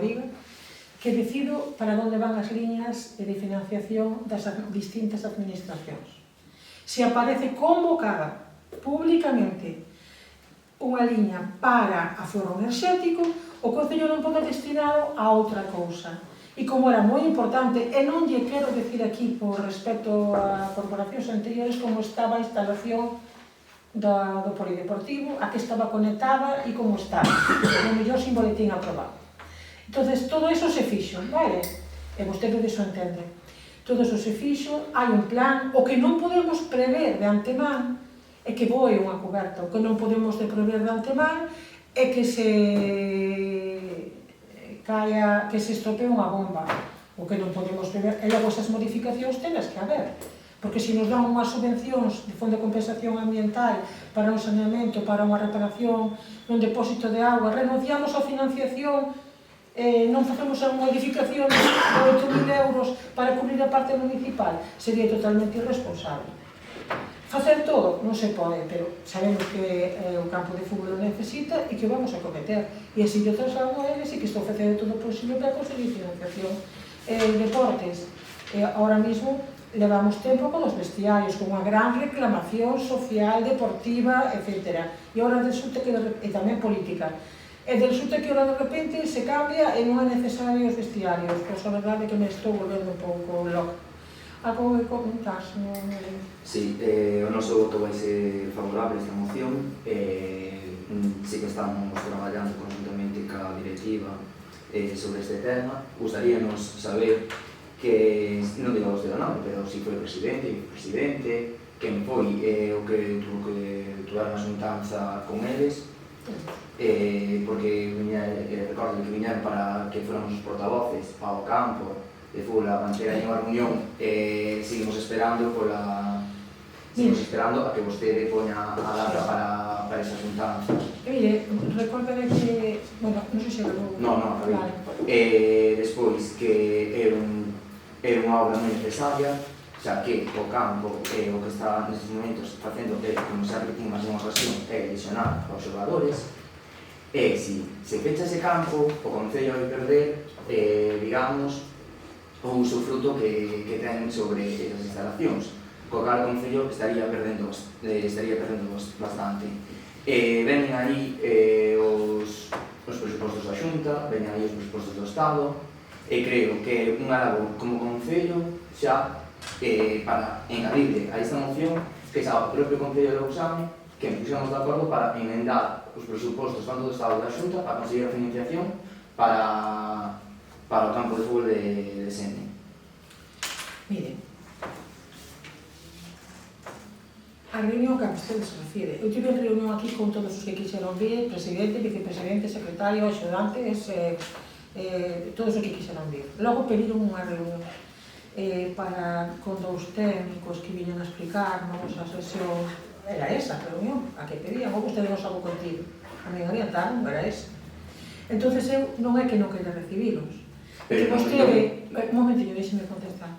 diga, que decido para onde van as liñas de financiación das distintas administracións. Se aparece convocada públicamente unha liña para aforo enerxético, o Concello non pode destinado a outra cousa. E como era moi importante, e non lle quero decir aquí por respecto a corporacións anteriores como estaba a instalación do polideportivo, a que estaba conectada e como estaba, o mellor sin boletín aprobado. Entonces, todo eso se fixo, vale? E vostede diso entende. Todo eso se fixo, hai un plan, o que non podemos prever de antemán é que voe unha coberta, o que non podemos prever de antemán é que se caia, que se estropee unha bomba, o que non podemos prever, e logo esas modificacións tenas que haber, porque se nos dan unhas subvencións de fondo de compensación ambiental para un saneamento, para unha reparación nun depósito de agua, renunciamos á financiación, non facemos a modificación de 8.000 euros para cubrir a parte municipal, sería totalmente irresponsable. Facer todo non se pode, pero sabemos que o campo de fútbol o necesita e que o vamos a cometer. E así yo traslado a eles e que estou facendo todo o posible para conseguir financiación. Deportes, ahora mismo levamos tempo con os vestiarios, con unha gran reclamación social, deportiva, etc. E ahora resulta que, e tamén política, e resulta que ahora de repente se cambia e non é necesario os vestiarios. Pois a verdade é que me estou volvendo un pouco loca. Algo que comentar, non... Sí, o noso voto vai ser favorable a esta moción. Sí que estamos traballando conjuntamente ca directiva sobre este tema. Gustaríanos saber que, non digo vostede o nome, pero si foi presidente, vicepresidente, quen foi o que tuvo que tuvar unha xuntanza con eles, porque recordo que viñeron para que fóramos os portavoces ao campo de fútbol a manter aí unha reunión. Seguimos esperando a que vostede poña a data para esa xuntanza. Mire, recórdale que... Bueno, non sei se era... Non, vale. Despois que é unha obra moi necesaria, xa que o campo o que está nestes momentos facendo, como xa repetimos en unha ocasión, é lesionar aos xogadores. E se fecha ese campo, o Concello vai perder, digamos, o uso fruto que ten sobre esas instalacións, co cal o Concello estaría perdendo bastante. Venen aí os presupostos da Xunta, venen aí os presupostos do Estado, e creo que unha labor como Concello xa para engadirle a esta moción, que xa o propio Concello de Lousame, que nos puxamos de acordo para emendar os presupostos tanto do Estado da Xunta para conseguir a financiación para o campo de fútbol de Sene. Mire, a reunión que a vostede se refire, eu tive reunión aquí con todos os que quixeron vir, presidente, vicepresidente, secretario, axudantes, todos os que quixeron vir. Logo pediron unha reunión para con dous técnicos que viñan a explicarnos a sesión. Era esa a reunión, a que pedían, ou vostede non sabe contigo. A me orientaron, era esa. Entón, eu non é que non quere recibilos. Que vostede, un momentinho, deixeme contestar,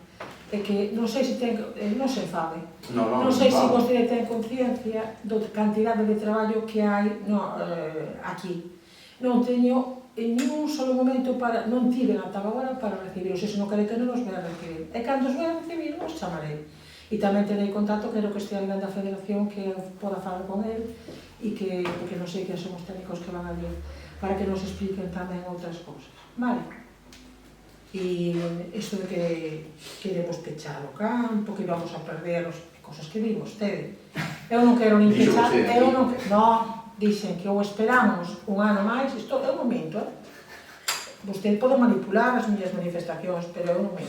é que non sei se ten, non se enfade, non sei se vostede ten conciencia da cantidade de traballo que hai aquí. Non teño en ningún solo momento para, non tiven ata agora para recibiros, se non quere que non os voy a recibir. E cando os voy a recibir, os chamarei. E tamén tenei contacto, quero que estea alguén da Federación que poda falar con ele e que, porque non sei que son os técnicos que van a vir, para que nos expliquen tamén outras cousas. Vale? E isto de que queremos pechar o campo, que vamos a perder os cosas que di vostede. Eu non quero nin pechar, eu non quero... Non, dixen que ou esperamos un ano máis, isto é un momento, Vostede pode manipular as miñas manifestacións, pero eu non me...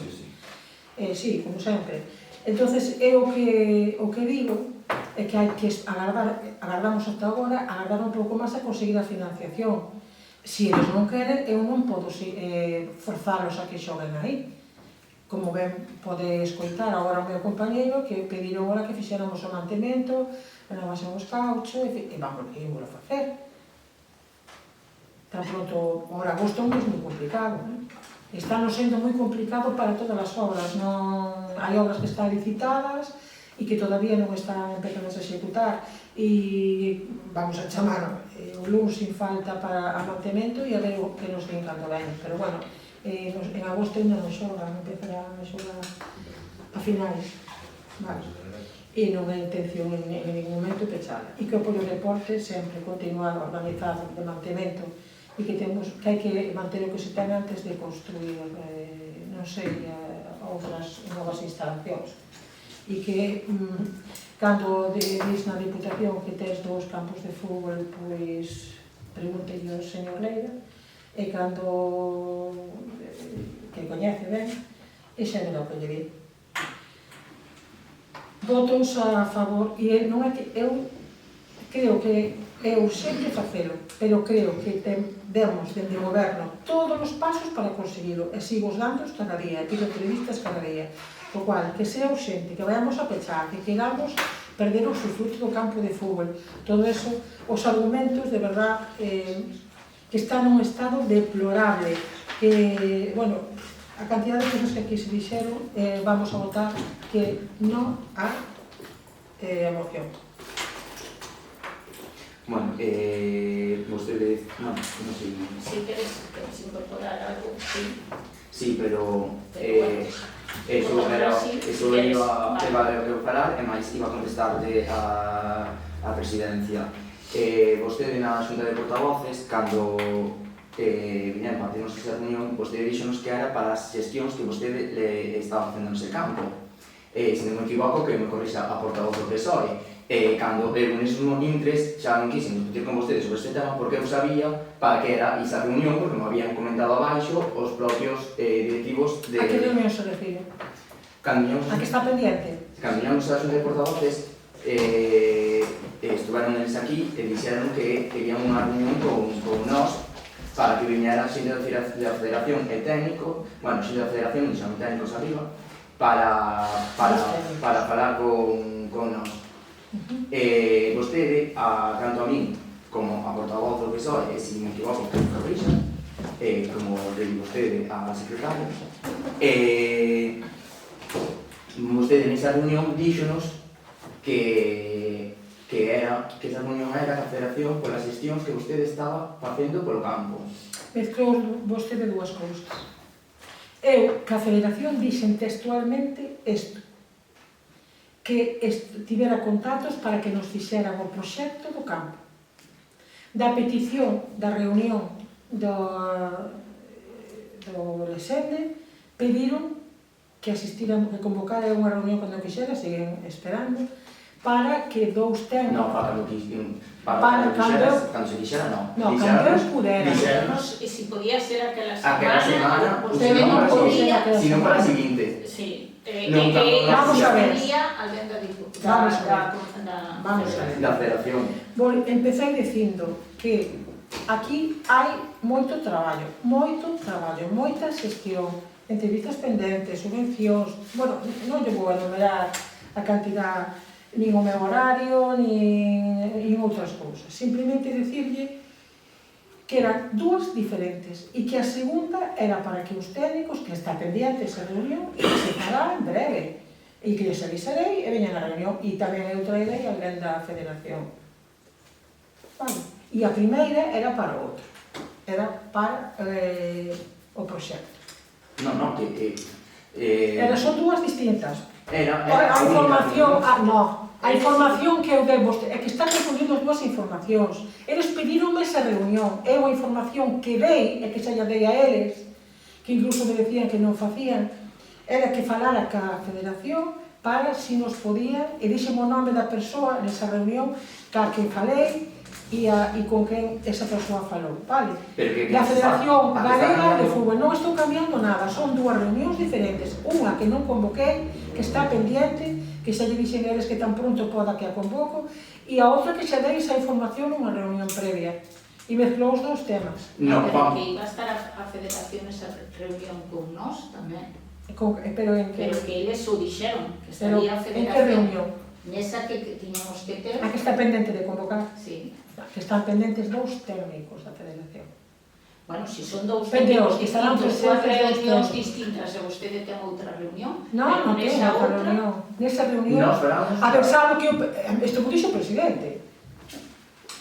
Sí, como sempre. Entonces, eu o que digo é que hai que agardamos ata agora, agardar un pouco máis a conseguir a financiación. Se eles non queren, eu non podo forzalos a que xoguen aí. Como ben pode escoitar agora o meu compañeiro, que pediron agora que fixéramos o mantemento, renovásemos caucho, e vamos a facer. Tan pronto, ahora agosto é moi complicado. Está sendo moi complicado para todas as obras. Hai obras que están licitadas e que todavía non están empezando a executar, e vamos a chamar o luns sin falta para a mantemento e a ver o que nos din cando ven. Pero bueno, en agosto ainda non xogan, empezarán a xogar a finais. Vale. E non é intención en ningún momento pechala. E que o Pollo Deporte sempre continuar organizado de mantemento e que hai que manter o que se ten antes de construir, non sei, outras novas instalacións. E que cando dis na Diputación que tes 2 campos de fútbol, pois pregúntelle ao señor Leira, e cando que coñece ben, e xa verá o que lle di. Votos a favor, e non é que eu creo que é urxente facelo, pero creo que demos dende o goberno todos os pasos para conseguilo, e sigo os datos cada día, e pido entrevistas cada día, o cual, que sea urxente, que vayamos a pechar, que queramos perder o fruto do campo de fútbol, todo eso, os argumentos de verdad que están nun estado deplorable, que, bueno, a cantidad de cosas que aquí se dixeron, vamos a votar que non a moción. Bueno, vostedes, non sei. Si queres incorporar algo, sí. Sí, pero eso iba a falar e máis iba a contestarle a presidencia. Vostede na xunta de portavoces, cando viñan para termos esa reunión, vostede díxonos que era para as xestións que vostede le estaba facendo nese campo. Se non me equivoco, que me corrixa a portavoz do PSOE. Cando eu neses intres xa non quixen discutir con vostedes sobre este tema porque eu sabía para que era esa reunión, porque me habían comentado abaixo os propios directivos de... A que reunión se refire? A que está pendiente? Cando viñamos a xunta de portavoces, estuveron eles aquí e dixeron que querían unha reunión con nós para que viñera a xente da Federación e técnico, bueno, xente da Federación e xente técnicos arriba, para falar con nós. Vostede, tanto a min como a portavoz do PSOE, e se me equivoco que me corrixa, como le di vostede a secretaria, vostede nesa reunión díxonos que esa reunión era a Federación polas xestións que vostede estaba facendo polo campo. Mezclou vostede dúas cousas. Eu, que a Federación, dixen textualmente isto, que tivera contactos para que nos fixeran o proxecto do campo. Da petición da reunión do Lesende, pediron que asistiran, que convocara unha reunión cando quixera, siguen esperando, para que 2 técnicos... Non, para cando se quixera, non. Non, cando eu pudera. Dixernos se podía ser aquela semana, vostede non podía, sino para a seguinte. Sí. Vamos a ver. Alguén da Diputación. Vamos a ver. Da Federación. Empecé dicindo que aquí hai moito traballo, moita xestión, entrevistas pendentes, subvencións, bueno, non lle vou enumerar a cantidad, nin o meu horario, nin outras cousas. Simplemente dicirlle que eran 2 diferentes e que a segunda era para que os técnicos, que está pendiente esa reunión, e que se fará en breve, e que les avisarei e veñan a reunión, e tamén eu traerei alguén da Federación. Vale. E a primeira era para o outro, era para o proxecto. Non, que... Son 2 distintas. A información, a información que eu dei vostede, é que están confundindo as 2 informacións. Eles pedironme esa reunión, é unha información que dei, e que xa lla dei a eles, que incluso me decían que non facían, era que falara ca Federación para si nos podían, e dixen o nome da persoa nesa reunión, ca que falei, e con quen esa persoa falou, vale? Da Federación Galega de Fútbol. Non estou cambiando nada, son 2 reunións diferentes. Unha que non convoquei, que está pendiente, que xa lle dixen eles que tan pronto poda que a convoco, e a outra que xa dei esa información nunha reunión previa. E mezclou os 2 temas. Pero que iba a estar a Federación esa reunión con nós tamén. Pero que eles o dixeron, que estaría a Federación. En que reunión? Nesa que tiñamos que ter. A que está pendente de convocar? Sí. Que están pendentes 2 técnicos da Federación. Bueno, se son dous Depende, técnicos os que estarán distintos, coas presentes, reunións dous distintas, e vostede ten outra reunión, Non, non ten nesa outra outra, reunión. Nesa reunión, Nos falamos... a pensar que isto me dixo o presidente,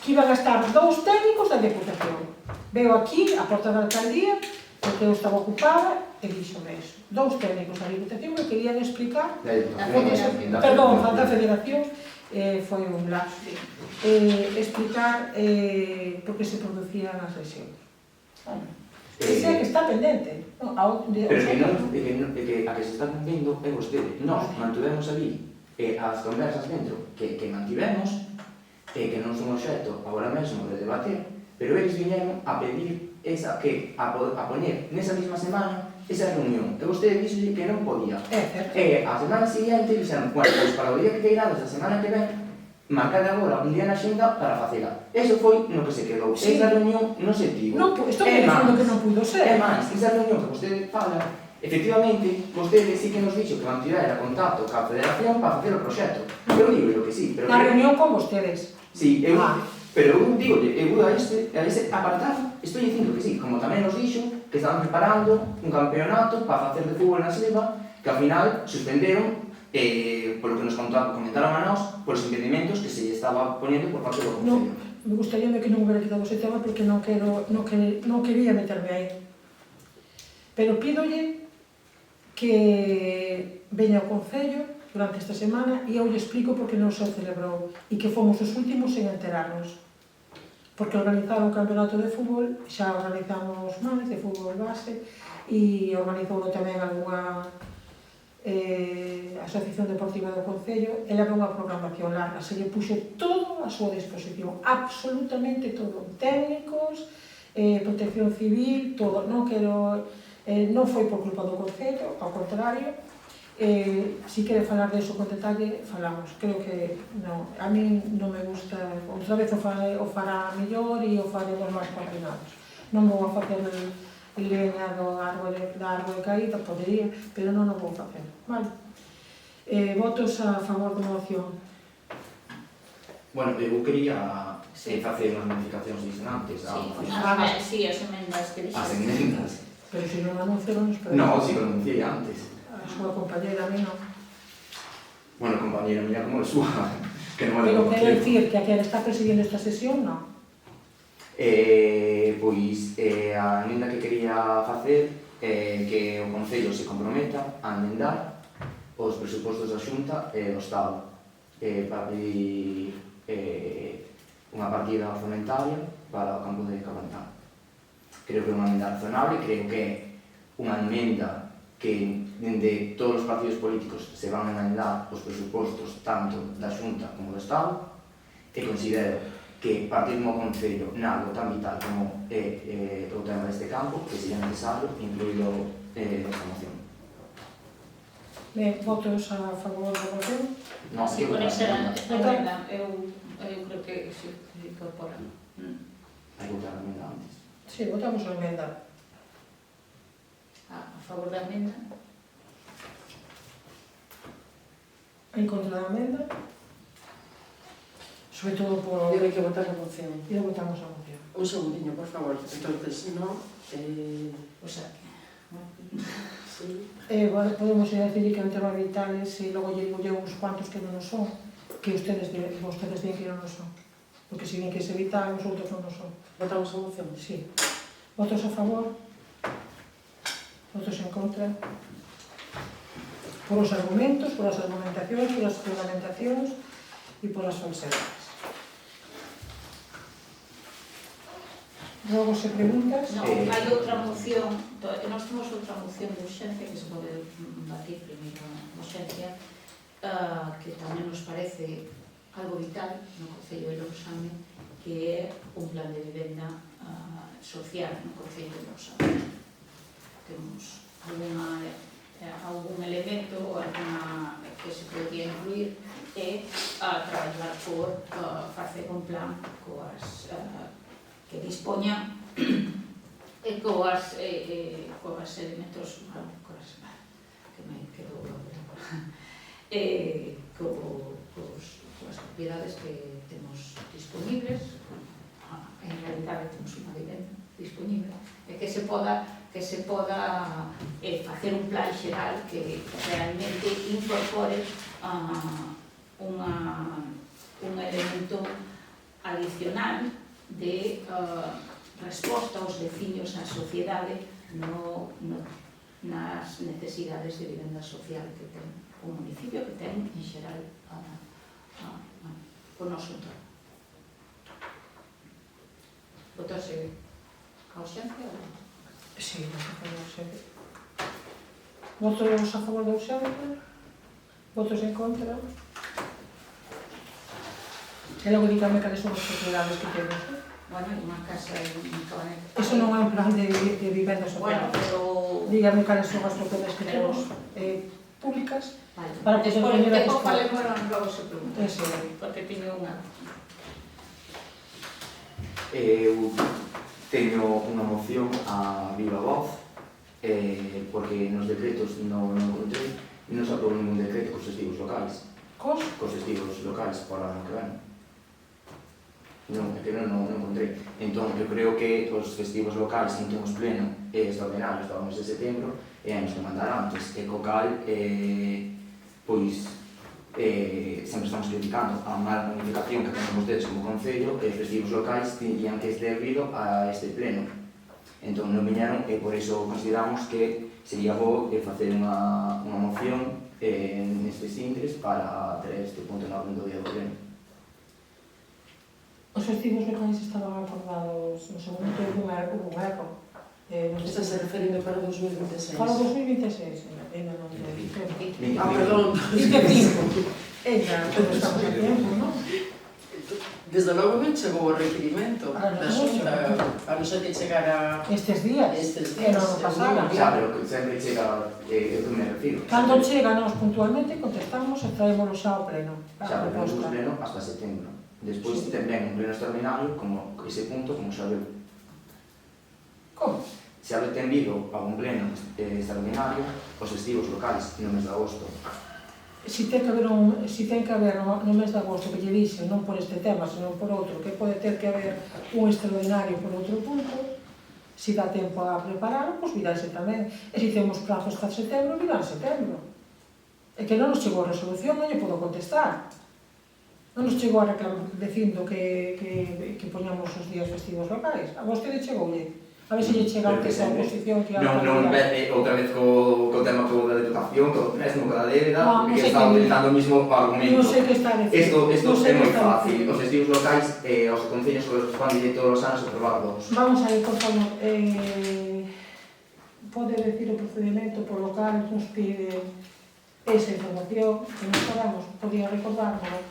que iban a estar dous técnicos da Deputación. Veo aquí, a porta da alcaldía, porque eu estaba ocupada, e dixome eso. Dous técnicos da Deputación que querían explicar, perdón, falta a Federación, foi un lapso, explicar por que se producían as lesións. Que sea que está pendente. No, Pero que non, que a que se está cumplindo é vostede. Nós mantuvemos ali as conversas dentro que mantivemos que non son obxecto agora mesmo de debater, pero eles viñeron a pedir a poñer nesa mesma semana esa reunión. E vostede dixo que non podía. É certo. E a semana seguinte dixeron, bueno, pois para o día que queirades a semana que ven, marcade agora un día na xenda para facela. Eso foi no que se quedou. Sí. Esa reunión non se tivo. Non, estou dicindo que non pudo ser. É máis, esa reunión que vostede fala, efectivamente, vostede sí que nos dixo que mantivera contacto ca Federación para facer o proxecto. Eu digo que sí, pero... Na reunión con vostedes. Sí, pero eu digo, a ese apartado, estou dicindo que sí, como tamén nos dixo que estaban preparando un campeonato para facer de fútbol na Selva, que ao final suspenderon polo que nos comentaron a nós, polos impedimentos que se lle estaba poniendo por parte do Concello. Me gustaría que non hubiera quedado ese tema porque non quería meterme aí. Pero pídolle que veña ao Concello durante esta semana e eu lle explico por que non se celebrou e que fomos os últimos en enterarnos. Porque organizaron un campeonato de fútbol, xa organizamos máis de fútbol base e organizou tamén algunha Asociación Deportiva do Concello. Ela ve unha programación larga, se lle puxo todo a súa disposición, absolutamente todo, técnicos, protección civil, todo. Non foi por culpa do Concello, ao contrario. Si quere falar deso con detalle, falamos. Creo que non, a mí non me gusta, outra vez o fará mellor e o faremos máis coordinados. Non vou a facer leña da árbore caída, podería, pero non o vou facer. Vale. Votos a favor da moción. Bueno, eu quería facer unhas modificacións disonantes as emendas que dixas. As emendas. Pero se non anunciaron, espero. No, si lo anunciei antes. A súa compañera, a mí non. Bueno, compañera mía como a súa, que non Pero quero dicir que a que está presidindo esta sesión, non. Pois a emenda que quería facer é que o Concello se comprometa a emendar os presupostos da Xunta e do Estado para pedir unha partida orzamentaria para o campo de Cabantán. Creo que é unha emenda razonable, creo que é unha emenda que dende todos os partidos políticos se van a emendar os presupostos tanto da Xunta como do Estado e considero que partir como Concello nalgo tan vital como é o tema deste campo que sería necesario incluílo nesta moción. Votos a favor da moción? No, Así con esa emenda, eu creo que se incorpora. Hai que votar a emenda antes. Sí, votamos a emenda. A favor da emenda? En contra da emenda? Sobre todo por... Debe que votar a moción. E votamos a moción. Un segundinho, por favor. Entonces, no... O sea, sí. Bueno, podemos ir a decir que en temas vitales e logo lle digo uns cuantos que non o son, que vostedes din que non o son. Porque se din que se vital, os outros non o son. Votamos a moción? Sí. Votos a favor? Votos en contra? Por os argumentos, por as argumentacións, por as fundamentacións e por as falsedades. Logo se preguntas... no, hai outra moción, nós temos outra moción de urxencia que se pode batir primeiro a urxencia, que tamén nos parece algo vital no Concello de Lousame, que é un plan de vivenda social no Concello de Lousame. Temos algún elemento que se podría incluir e a traballar por facer un plan coas que dispoñan e coas elementos que me quedou coas propiedades que temos disponibles. En realidade temos unha vivenda dispoñible, e que se poda facer un plan xeral que realmente incorpore un elemento adicional de resposta aos veciños na sociedade nas necesidades de vivenda social que ten o municipio, que ten en xeral o noso entorno. Votose a urxencia ou non? Sí, a favor da urxencia. Votos a favor da urxencia? Votos en contra? E logo dígame cales son as propiedades que temos. Bueno, unha casa en Cabaneta. Eso non é un plan de vivenda social. Bueno, pero... Dígame cales son as propiedades que temos públicas. Vale. Para poder Despois, venir a depois buscar. falemos logo se pregunta. Ese. Porque teño unha... Eu teño unha moción a viva voz porque nos decretos non encontrei e non se aprobou ningún decreto cos festivos locais Cos? cos festivos locais para o ano que ven. Non, é que non encontrei. Entón, eu creo que os festivos locais non temos pleno extraordinario hasta o mes de setembro e hai nos que mandar antes, e co cal pois sempre estamos criticando a mala planificación que tenen vostedes como Concello e os festivos locais tendrían que ser debido a este pleno. Entón non viñeron e por iso consideramos que sería bo facer unha moción nestes intres para traer este punto en orden do día do pleno. Os festivos locais estaban acordados no seu momento e hubo un eco. Está se referindo para 2026. Para 2026, ainda non te dixo. Ah, perdón. 25. Ella, pero estamos a tiempo, non? Desde logo non chegou o requirimento Ah, da non, Xunta, a non ser que chegara Estes días. estes E días. non pasaba. Xa, pero que sempre chega eu que me refiro. Cando chega, nós puntualmente contestamos e traémoslo xa ao pleno. Xa, A pero temos proposta. pleno hasta setembro. Despois tamén un pleno extraordinario como ese punto, como xa veu. Como? Se ha tendido a un pleno extraordinario os festivos locais no mes de agosto. Si ten que haber no mes de agosto que lle dixen, non por este tema, senón por outro, que pode ter que haber un extraordinario por outro punto, si dá tempo a prepararlo, pois viránse tamén. E se temos prazos hasta setembro, virán setembro. E que non nos chegou a resolución, non lle podo contestar. Non nos chegou a reclamar dicindo que poñamos os días festivos locais. A vostede chegoulle. A ver se lle chega que esa oposición que Non, outra vez co tema da deputación, co préstamo, da débeda, No, non que sei está que- utilizando o mismo argumento. Non sei que está a decir. Isto Non sei é que moi está a fácil. decir. Os festivos locais aos concellos corresponde todos os anos aprobarlos. Vamos a ir, por favor. Pode decir o procedimento polo cal nos pide esa información que nos sabemos, podía recordármelo.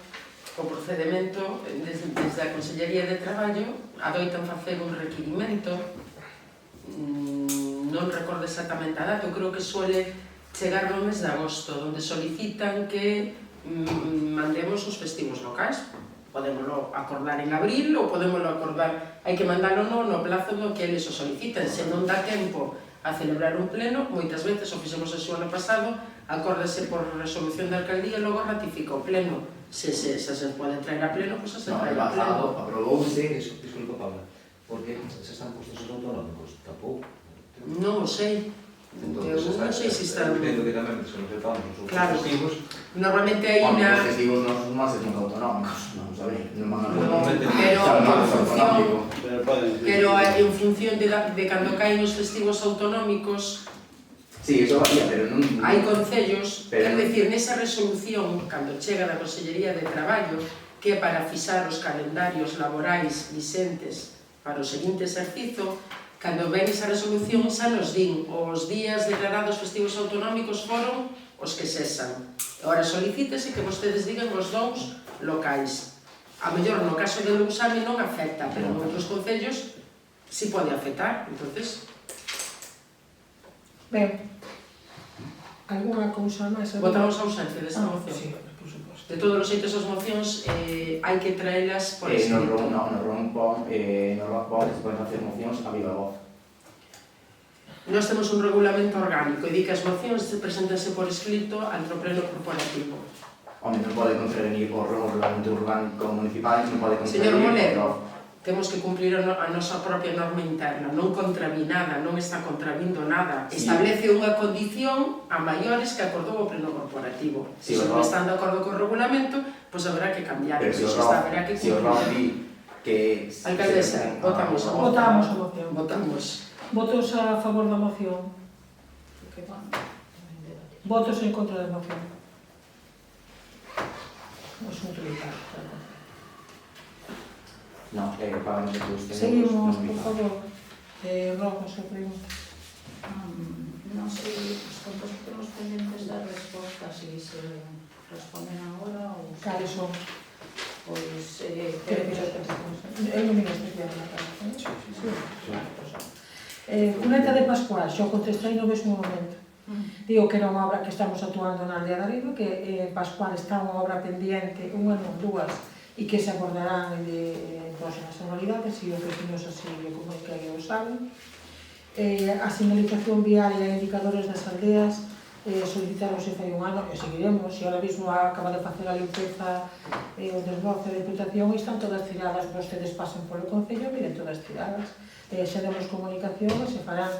o procedimento desde a Consellería de Traballo adoitan facer un requirimento, non recordo exactamente a data, eu creo que suele chegar no mes de agosto, onde solicitan que mandemos os festivos locais. Podémoslo acordar en abril ou podémoslo acordar, hai que mandalo no plazo no que eles o solicitan. Se non dá tempo a celebrar un pleno, moitas veces, o fixemos o ano pasado, acórdase por resolución da alcaldía e logo ratifica o pleno. Se pode traer a pleno, pois se trae a pleno. Aprobouse. Disculpa, Paula, porque se están puestos os autonómicos, tampouco. Non o sei. Eu non sei se están... Entendo que tamén se nos tratamos os Claro. festivos. Normalmente aí Os na... festivos non son máis autonómicos, non sabe, non van a Normalmente Pero Xa, non en é función... autonómico. Pero en función de cando caen os festivos autonómicos, Sí, eso varía, pero non... hai concellos, Pero- quero dicir, nesa resolución, cando chega da Consellería de Traballo, que para fixar os calendarios laborais vixentes para o seguinte exercizo, cando ven esa resolución xa nos din os días declarados festivos autonómicos foron os que cesan. Ora solicítese que vostedes digan os dous locais. A mellor no caso de Lousame non afecta, pero en outros concellos si pode afectar. Entonces, Ben, alguna cousa máis? votamos a ausencia desta moción. Sí, por suposto. De todos os xeitos as mocións hai que traelas por escrito. No rompón se poden facer mocións a viva voz. Nós temos un regulamento orgánico e di que as mocións se presentanse por escrito ante o pleno corporativo. Home, non pode contravenir o regulamento orgánico municipal, non pode Señor contravenir Moledo. temos que cumplir a nosa propia norma interna, non contraví nada, non está contravindo nada, Sí. establece unha condición a maiores que acordou o pleno corporativo. Sí, Se non verdad. están de acordo co regulamento, pois haberá que cambiar, Pero pois está, haberá que se os cumplir. rompí que... Alcaldesa, votamos a Votamos a moción. Votamos. Votos a favor da moción. Que, bueno, en debate. Votos en contra da moción. O asunto vital. No, pagamos de todos. Seguimos, por favor. Rojo, se pregunta. Non sei, os contos que temos pendentes da resposta, se se responden agora ou... Cales son? Pois, Creo que xa é un ministro que habla. Cuneta de Pascual, xo contestei no mesmo momento. Digo que era unha obra que estamos actuando na aldea de Arriba, que Pascual está unha obra pendiente, unha non, dúas, e que se abordarán de próximas anualidades, e os vecinos así o comunican e o saben. A sinalización viaria e indicadores das aldeas solicitaronse fai un ano, e seguiremos, e ahora mesmo acaba de facer a limpeza o desboce da Diputación, e están todas tiradas, vostedes pasen polo Concello, miren todas tiradas. Xa demos comunicación e se farán,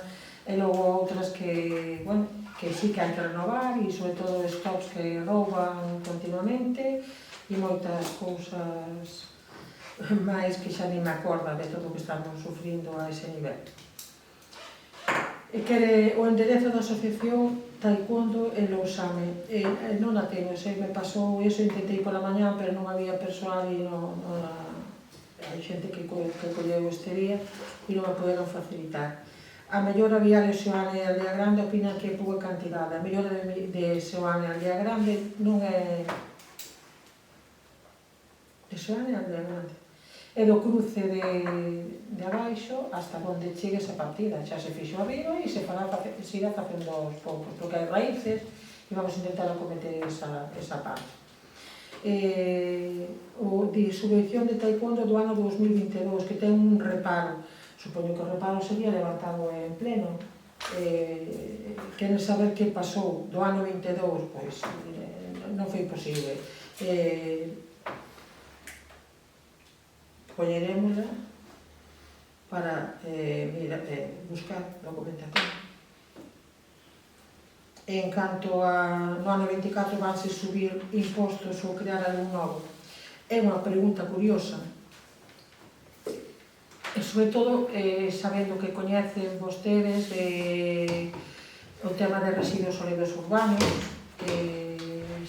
e logo outras que, bueno, que sí que hai que renovar, e sobre todo stops que rouban continuamente, e moitas cousas máis que xa ni me acorda de todo o que estamos sufrindo a ese nivel. E quere o enderezo da asociación Taekwondo en Lousame. Non a teño, se me pasou eso, intentei pola mañá, pero non había persoal e non hai xente que colleu este día e non a poderon facilitar. A mellora viaria Seoane e Aldea Grande opinan que é pouca cantidade. A mellora de Seoane e Aldea Grande non é... De Seoane e Aldea Grande. É do cruce de abaixo hasta onde chegue esa partida. Xa se fixo arriba e se irá facendo aos poucos, porque hai raíces e vamos a intentar acometer esa parte. O de subvención de taekwondo do ano 2022, que ten un reparo. Supoño que o reparo sería levantado en pleno. Queren saber que pasou do ano 22, pois non foi posible. Colleremosla para buscar documentación. En canto a no ano 24 vanse subir impostos ou crear algún novo. É unha pregunta curiosa. E sobre todo, sabendo que coñecen vostedes o tema de residuos sólidos urbanos,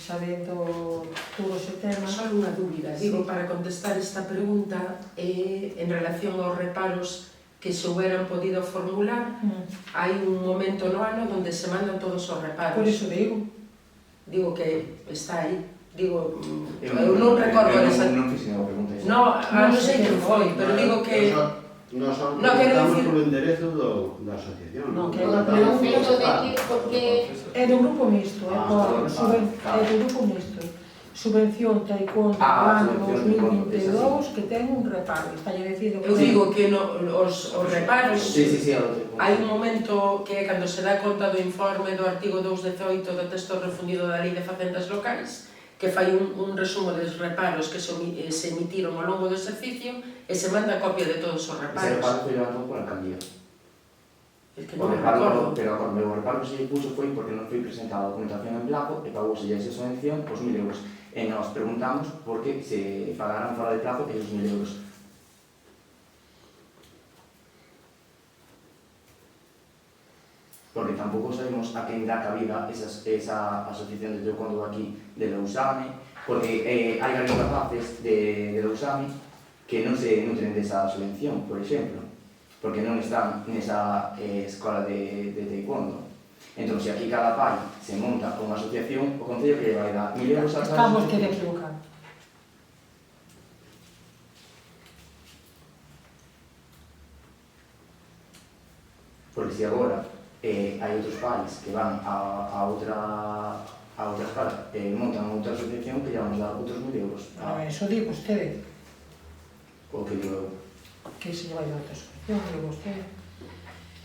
sabendo todo ese tema. Só unha dúbida, digo, para contestar esta pregunta, en relación aos reparos que se houberan podido formular, hai un momento no ano onde se mandan todos os reparos. Por iso digo. Digo que está aí. Digo, eu non recordo esa... Non fixe a pregunta. Non sei quen foi, pero digo que... Non quero preguntamos dicir- polo enderezo da asociación. Non, que é Non, unha pero pregunta. de que, porque... É do grupo mixto, é do grupo mixto. Subvención taekwondo do ano 2022 que ten un reparo. Está lle dicindo Eu digo que os reparos... Sí, outro. Hai un momento que é cando se dá conta do informe do artigo 218 do texto refundido da Lei de Facendas Locais, que fai un resumo dos reparos que se emitiron ao longo do exercicio e se manda copia de todos os Ese reparos. reparo foi levantado por alcaldía. É que O non me reparo, recordo. pero o reparo que se puso foi porque non foi presentada a documentación en plazo e pagouse esa subvención os 1.000 euros. E nós preguntamos por que se pagaran fora de plazo esos 1.000 euros. Porque tampouco sabemos a quen dá cabida esa asociación de taekwondo aquí de Lousame, porque hai varios rapaces de Lousame que non tenen desa subvención, por exemplo, porque non están nesa escola de taekwondo. Entón, se aquí cada pai se monta unha asociación, o Concello que lle vai dar 1.000 euros a cada Estamos que asociación. equivocar. Porque se agora hai outros pais que van a outra escola e montan outra asociación que lle vamos dar outros 1.000 euros. Eso di vostede, O que digo eu. que se vai dar outra solución, di vostede.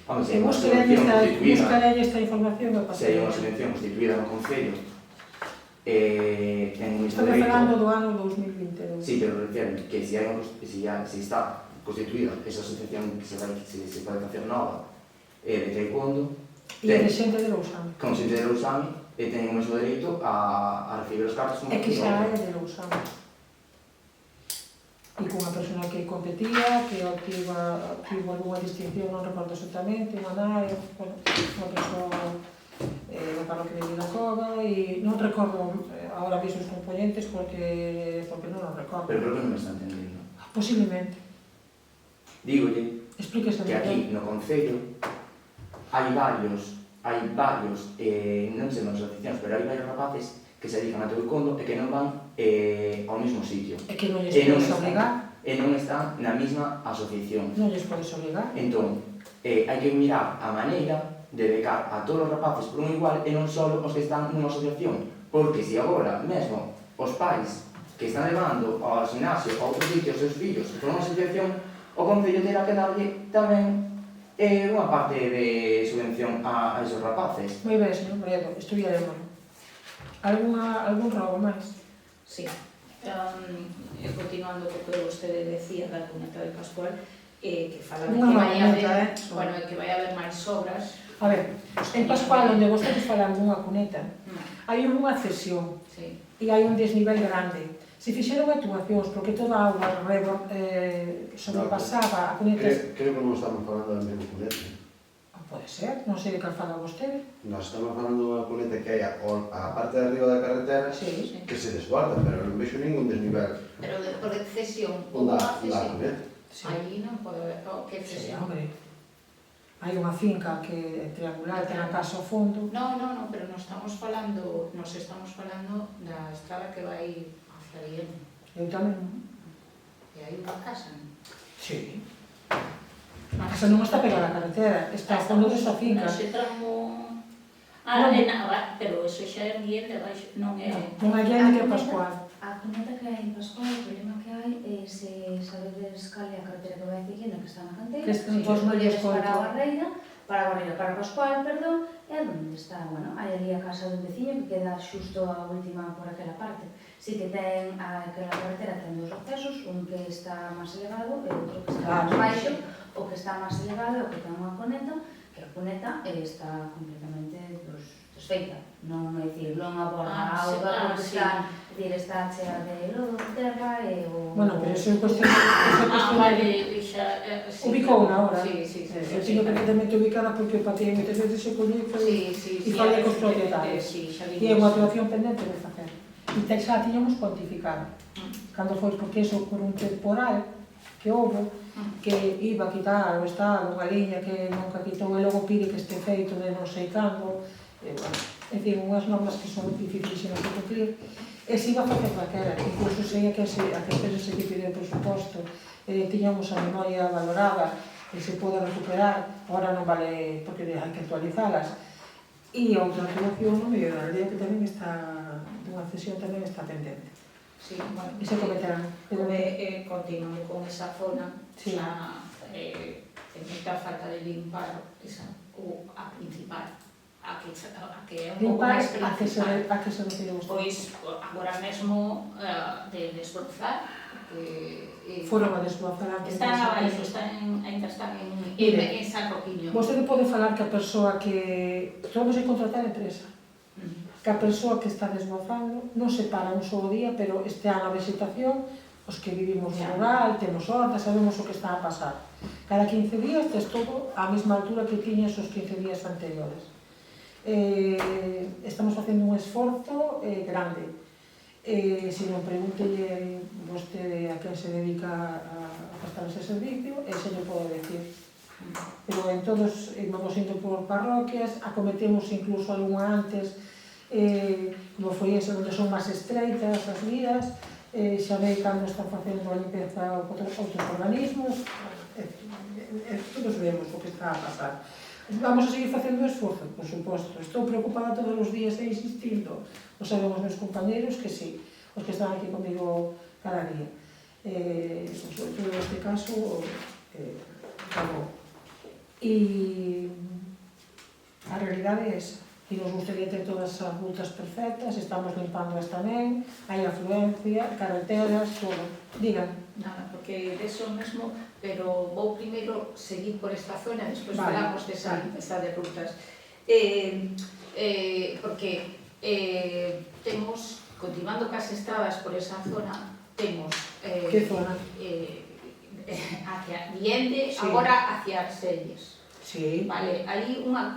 Home, se Se hai unha buscarei subvención constituída, esta información e se hai pasarei. unha subvención constituída no Concello, en un Estamos falando do ano 2022. Sí, pero refiero que se está constituída esa asociación que se pode facer nova de taekwondo, E é de xente de Lousame. como xente de Lousame, e ten o mesmo dereito a recibir os cartos como É que xa outra. é de Lousame. E cunha persona que competía, que obtivo algunha distinción, non recordo exactamente, unha nai, bueno, unha persoa da parroquia de Vilacova, e non recordo ahora mismo os componentes porque non os recordo. Pero creo que non me está entendendo. Posiblemente. Dígolle Explíquese que aquí no Concello hai varios, non sei as asociacións, pero hai varios rapaces que se dedican a taekwondo e que non van ao mesmo sitio. É que non lles E non podes están, obligar. e non están na mesma asociación. Non lles podes obligar. Entón, hai que mirar a maneira de becar a todos os rapaces por un igual e non só os que están nunha asociación. Porque se agora mesmo os pais que están levando ao gimnasio a outro sitio os seus fillos por unha asociación, o Concello terá que darlle tamén unha parte de subvención a esos rapaces. Moi ben, señor Moredo, estudiaremos. Algún robo máis? Sí. Continuando co que vostede decía da cuneta de Pascual, que fala de que vai haber, bueno, que vai haber máis obras. A ver, en Pascual, onde vostedes falan dunha cuneta, hai unha cesión Sí. e hai un desnivel grande. Se fixeron actuacións, porque toda a auga sobrepasaba a cuneta... Creo que non estamos falando da mesma cuneta. Pode ser, non sei de cal fala vostede. Nós estamos falando dunha cuneta que hai a parte de arriba da carretera Sí. que se desborda, pero non vexo ningún desnivel Pero por cesión, ou da unha cesión, cuneta. Sí. aí non pode haber, que Sí, cesión? hombre. Hai unha finca que é triangular, ten a casa ao fondo. No, pero nos estamos falando da estrada que vai hacia Viena. Eu tamén. E hai unha casa, non? Sí. A casa non está pegada á carretera, está ao fondo desa finca. Nese tramo... Non. Pero eso xa é Guillén de baixo, non é... Non hai que ir a Pascual. A cuneta que hai en Pascual, o problema que hai é se sabedes cal é a carretera que vai seguindo, que está na canteira, Que se non vos molledes escoito. para Pascual, perdón, é onde está, bueno, hai ali a casa dun veciño que queda xusto a última por aquela parte. Si que ten aquela carretera ten dos accesos, un que está máis elevado e outro que está máis baixo. O que está máis elevado é o que ten unha cuneta, que a cuneta está completamente desfeita. Non é dicir, non aborda a auga porque está chea de lodo, terra e o... Bueno, pero iso é cuestión de... Ubicou na hora. Sí. Eu teño perfectamente ubicada porque o patio moitas veces se coñece e falei cos propietarios. E é unha actuación pendente de facer. E xa tiñamos cuantificado. Cando foi, porque iso por un temporal que houve, que iba a quitar o Estado unha liña que nunca quitou e logo pide que este feito de non sei cando, bueno, en fin, unhas normas que son dificilísimas de cumplir, e se iba a facer daquela, incluso sei a que se pide o presuposto, tiñamos a memoria valorada, que se pode recuperar, agora non vale porque hai que actualizalas, e outra actuación no medio da aldea que tamén está, dunha cesión tamén está pendente. Sí, bueno, E se cometerán. continuando con esa zona, Sí. xa ten moita falta de limpar esa, ou a principal, a que é un pouco Limpar máis a que se principal. refire vostede. Pois agora mesmo de desbrozar, Foron a desbrozar antes. están abaixo, ainda están Mire, en San Roquiño. Vostede pode falar que a persoa que... Vamos a contratar a empresa. Que a persoa que está desbrozando non se para un só día, pero este ano a vegetación, os que vivimos no rural, temos hortas, sabemos o que está a pasar. Cada 15 días tes todo á mesma altura que tiñas os 15 días anteriores. Estamos facendo un esforzo grande. Se non pregúntelle vostede a quen se dedica a prestar ese servicio, e se non pode decir. Pero en todos, vamos indo por parroquias, acometemos incluso algunha antes, como foi esa, onde son máis estreitas as vías, xa ve cando están facendo a limpeza outros organismos, todos vemos o que está a pasar. Vamos a seguir facendo o esforzo, por suposto. Estou preocupada todos os días e insistindo. O sabemos meus compañeros que sí, os que están aquí comigo cada día. Sobre todo neste caso, acabou. E a realidade é esa. E nos gustaría ter todas as rutas perfectas, estamos limpando as tamén, hai afluencia, carreteras, todo. Digan. Nada, porque de eso mesmo pero vou primeiro seguir por esta zona, despois Vale, falamos desa de rutas. Porque temos, continuando cas estradas por esa zona, temos Que zona? hacia Viende, Sí. agora hacia Arcelles. Sí. Vale, aí unha